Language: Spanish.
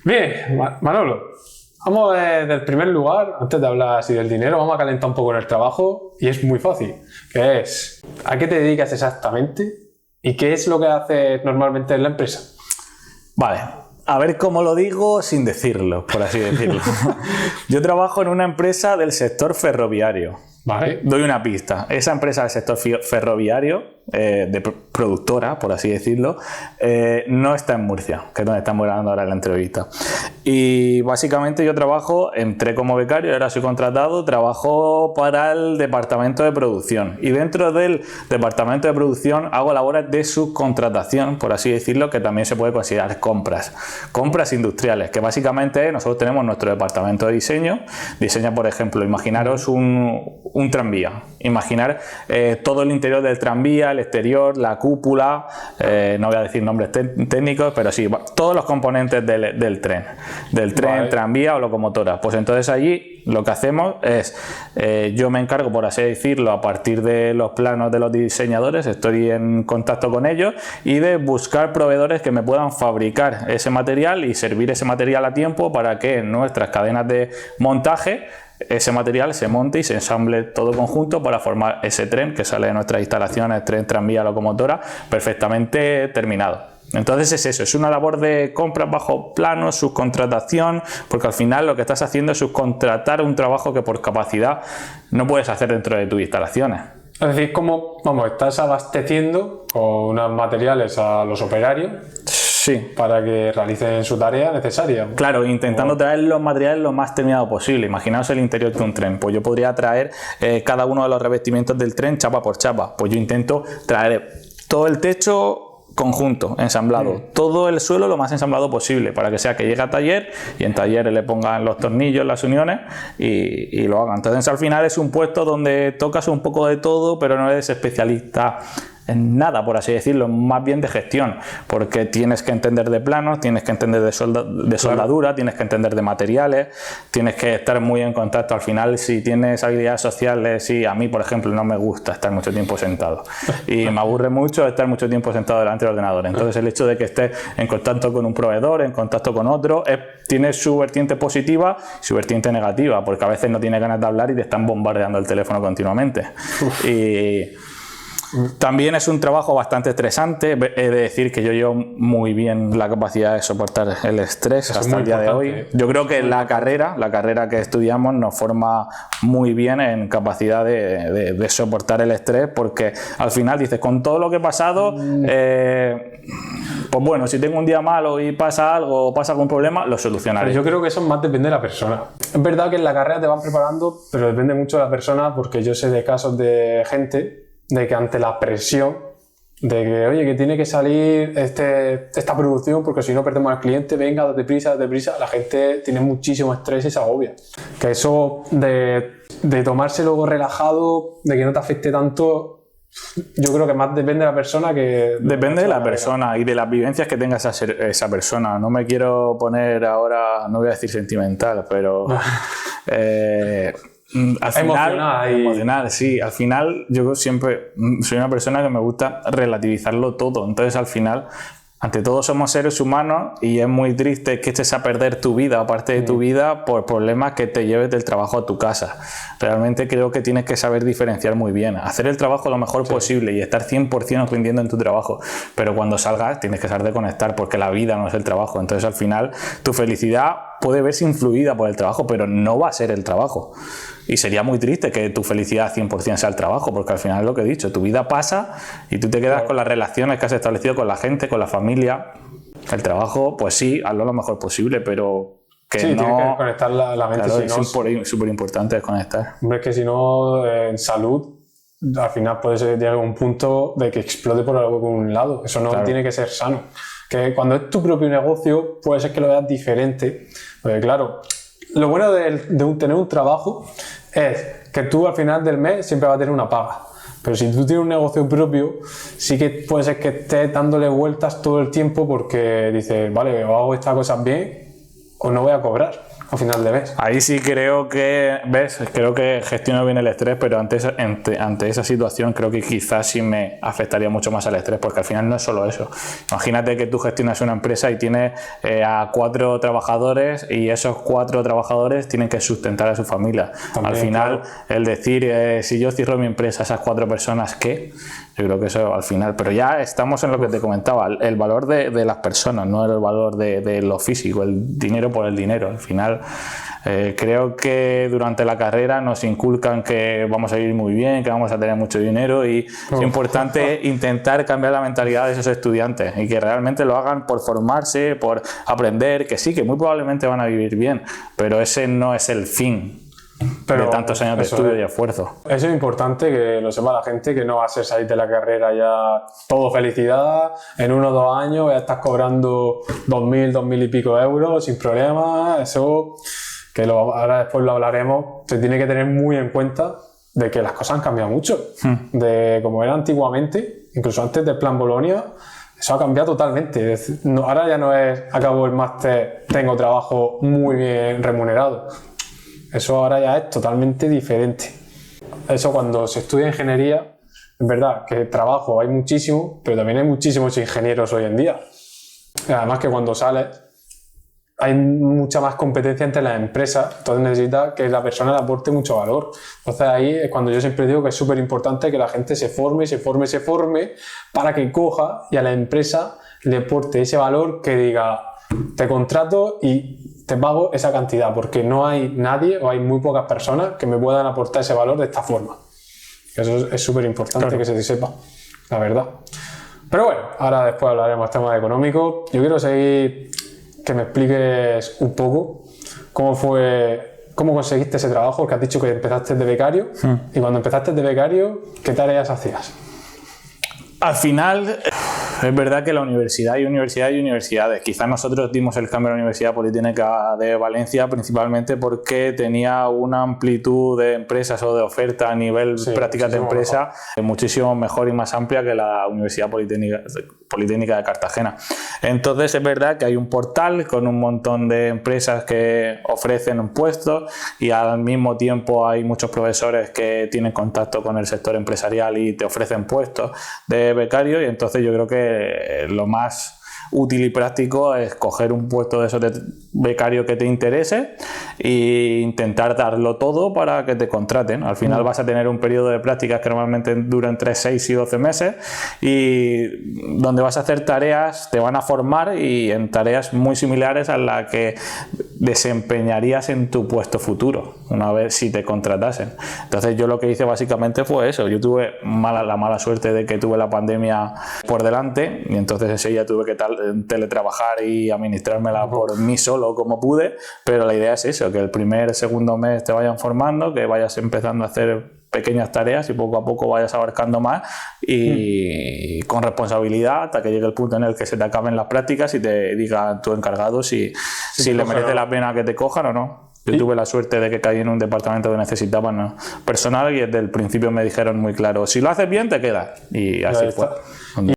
Bien, Manolo, vamos del primer lugar, antes de hablar así del dinero, vamos a calentar un poco en el trabajo y es muy fácil, que es ¿a qué te dedicas exactamente y qué es lo que haces normalmente en la empresa? Vale, a ver cómo lo digo sin decirlo, por así decirlo. Yo trabajo en una empresa del sector ferroviario. Vale. Doy una pista. Esa empresa del sector ferroviario, de productora, por así decirlo, no está en Murcia, que es donde estamos grabando ahora la entrevista. Y básicamente yo entré como becario, ahora soy contratado, trabajo para el departamento de producción. Y dentro del departamento de producción hago labores de subcontratación, por así decirlo, que también se puede considerar compras. Compras industriales, que básicamente nosotros tenemos nuestro departamento de diseño. Diseña, por ejemplo, imaginaros un tranvía. Imaginar todo el interior del tranvía, el exterior, la cúpula, no voy a decir nombres técnicos, pero sí, todos los componentes del tren. Vale. Tranvía o locomotora. Pues entonces allí lo que hacemos es, yo me encargo, por así decirlo, a partir de los planos de los diseñadores, estoy en contacto con ellos y de buscar proveedores que me puedan fabricar ese material y servir ese material a tiempo para que en nuestras cadenas de montaje ese material se monte y se ensamble todo conjunto para formar ese tren que sale de nuestras instalaciones, tren, tranvía, locomotora, perfectamente terminado. Entonces es eso, es una labor de compras bajo plano, subcontratación, porque al final lo que estás haciendo es subcontratar un trabajo que por capacidad no puedes hacer dentro de tus instalaciones. Es decir, como, estás abasteciendo con unos materiales a los operarios. Sí. Para que realicen su tarea necesaria. Claro, intentando traer los materiales lo más terminado posible. Imaginaos el interior de un tren. Pues yo podría traer cada uno de los revestimientos del tren chapa por chapa. Pues yo intento traer todo el techo conjunto, ensamblado, todo el suelo lo más ensamblado posible para que sea que llegue a taller y en taller le pongan los tornillos, las uniones y lo hagan. Entonces al final es un puesto donde tocas un poco de todo, pero no eres especialista en nada, por así decirlo, más bien de gestión, porque tienes que entender de planos, tienes que entender de soldadura, tienes que entender de materiales, tienes que estar muy en contacto. Al final, si tienes habilidades sociales, y a mí, por ejemplo, no me gusta estar mucho tiempo sentado y me aburre mucho estar mucho tiempo sentado delante del ordenador. Entonces el hecho de que estés en contacto con un proveedor, en contacto con otro, tiene su vertiente positiva y su vertiente negativa, porque a veces no tienes ganas de hablar y te están bombardeando el teléfono continuamente. Y también es un trabajo bastante estresante. He de decir que yo llevo muy bien la capacidad de soportar el estrés hasta el día de hoy. Yo creo que la carrera que estudiamos nos forma muy bien en capacidad de soportar el estrés, porque al final dices, con todo lo que he pasado, pues bueno, si tengo un día malo y pasa algo o pasa algún problema, lo solucionaré. Pero yo creo que eso más depende de la persona. Es verdad que en la carrera te van preparando, pero depende mucho de la persona, porque yo sé de casos de gente de que ante la presión de que, oye, que tiene que salir esta producción porque si no perdemos al cliente, venga, date prisa, la gente tiene muchísimo estrés y se agobia. Que eso de tomárselo relajado, de que no te afecte tanto, yo creo que más depende de la persona que... Depende de la persona y de las vivencias que tenga esa persona. No me quiero poner ahora, no voy a decir sentimental, pero... al final, emocional, sí. Al final yo siempre soy una persona que me gusta relativizarlo todo. Entonces al final, ante todo somos seres humanos y es muy triste que estés a perder tu vida o parte de tu vida por problemas que te lleves del trabajo a tu casa. Realmente creo que tienes que saber diferenciar muy bien, hacer el trabajo lo mejor posible y estar 100% rindiendo en tu trabajo, pero cuando salgas tienes que saber de conectar, porque la vida no es el trabajo. Entonces al final tu felicidad puede verse influida por el trabajo, pero no va a ser el trabajo. Y sería muy triste que tu felicidad 100% sea el trabajo, porque al final es lo que he dicho, tu vida pasa y tú te quedas con las relaciones que has establecido con la gente, con la familia. El trabajo, pues sí, hazlo lo mejor posible, pero que sí, no... tienes que conectar la mente. Claro, si es súper importante desconectar. Hombre, es que si no, en salud, al final puede llegar a un punto de que explote por algún lado. Eso no tiene que ser sano. Que cuando es tu propio negocio, puede ser que lo veas diferente. Porque claro, lo bueno de tener un trabajo es que tú al final del mes siempre vas a tener una paga. Pero si tú tienes un negocio propio, sí que puede ser que estés dándole vueltas todo el tiempo porque dices, vale, o hago estas cosas bien o no voy a cobrar a final de mes. Ahí sí creo que, creo que gestiono bien el estrés, pero ante esa situación creo que quizás sí me afectaría mucho más al estrés, porque al final no es solo eso. Imagínate que tú gestionas una empresa y tienes a 4 trabajadores y esos 4 trabajadores tienen que sustentar a su familia. También, al final, claro. el decir, si yo cierro mi empresa, esas 4 personas, ¿qué? Yo creo que eso al final, pero ya estamos en lo que te comentaba, el valor de las personas, no el valor de lo físico, el dinero por el dinero. Al final, creo que durante la carrera nos inculcan que vamos a vivir muy bien, que vamos a tener mucho dinero y es importante intentar cambiar la mentalidad de esos estudiantes y que realmente lo hagan por formarse, por aprender, que sí, que muy probablemente van a vivir bien, pero ese no es el fin. De tantos años de estudio y esfuerzo. Eso es importante que lo sepa la gente, que no va a ser salir de la carrera ya todo felicidad, en 1 o 2 años ya estás cobrando 2.000, 2.000 y pico euros sin problema. Eso, que ahora después lo hablaremos, se tiene que tener muy en cuenta de que las cosas han cambiado mucho. De como era antiguamente, incluso antes del Plan Bolonia, eso ha cambiado totalmente. Ahora ya no es acabo el máster, tengo trabajo muy bien remunerado. Eso ahora ya es totalmente diferente. Eso cuando se estudia ingeniería, es verdad que trabajo hay muchísimo, pero también hay muchísimos ingenieros hoy en día. Y además que cuando sales hay mucha más competencia entre las empresas, entonces necesita que la persona le aporte mucho valor. Entonces ahí es cuando yo siempre digo que es súper importante que la gente se forme para que coja y a la empresa le aporte ese valor que diga, te contrato y te pago esa cantidad, porque no hay nadie o hay muy pocas personas que me puedan aportar ese valor de esta forma. Eso es súper importante, claro, que se sepa, la verdad. Pero bueno, ahora después hablaremos de temas económicos. Yo quiero seguir que me expliques un poco cómo conseguiste ese trabajo, que has dicho que empezaste de becario. Y cuando empezaste de becario, ¿qué tareas hacías? Al final, es verdad que la universidad hay universidades. Quizás nosotros dimos el cambio a la Universidad Politécnica de Valencia principalmente porque tenía una amplitud de empresas o de oferta a nivel prácticas de empresa muchísimo mejor y más amplia que la Universidad Politécnica de Cartagena. Entonces es verdad que hay un portal con un montón de empresas que ofrecen puestos y al mismo tiempo hay muchos profesores que tienen contacto con el sector empresarial y te ofrecen puestos de becario, y entonces yo creo que lo más útil y práctico es coger un puesto de esos de becario que te interese e intentar darlo todo para que te contraten. Al final vas a tener un periodo de prácticas que normalmente dura entre 6 y 12 meses y donde vas a hacer tareas, te van a formar y en tareas muy similares a las que desempeñarías en tu puesto futuro una vez si te contratasen. Entonces yo lo que hice básicamente fue eso. Yo tuve la mala suerte de que tuve la pandemia por delante y entonces ese día tuve que teletrabajar y administrármela por mí solo como pude, pero la idea es eso, que el segundo mes te vayan formando, que vayas empezando a hacer pequeñas tareas y poco a poco vayas abarcando más y con responsabilidad hasta que llegue el punto en el que se te acaben las prácticas y te diga tu encargado si le merece la pena que te cojan o no. Yo tuve la suerte de que caí en un departamento que necesitaban personal y desde el principio me dijeron muy claro, si lo haces bien te quedas, y así fue.